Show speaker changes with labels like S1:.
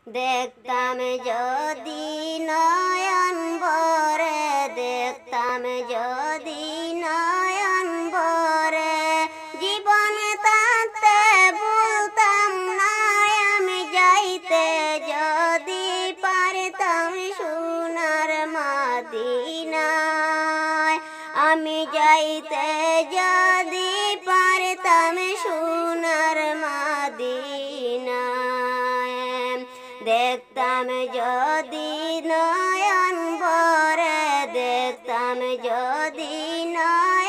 S1: দেখতাম যদি নয়ন ভরে, দেখতাম যদি নয়ন ভরে, জীবনে থাকতে ভুলতাম না আমি যাইতে যদি পারতাম সোনার মদিনায়। আমি যাইতে যদি পারতাম সোনার মদিনায়। দেখতাম যদি নয়ন ভরে, দেখতাম যদি নয়ন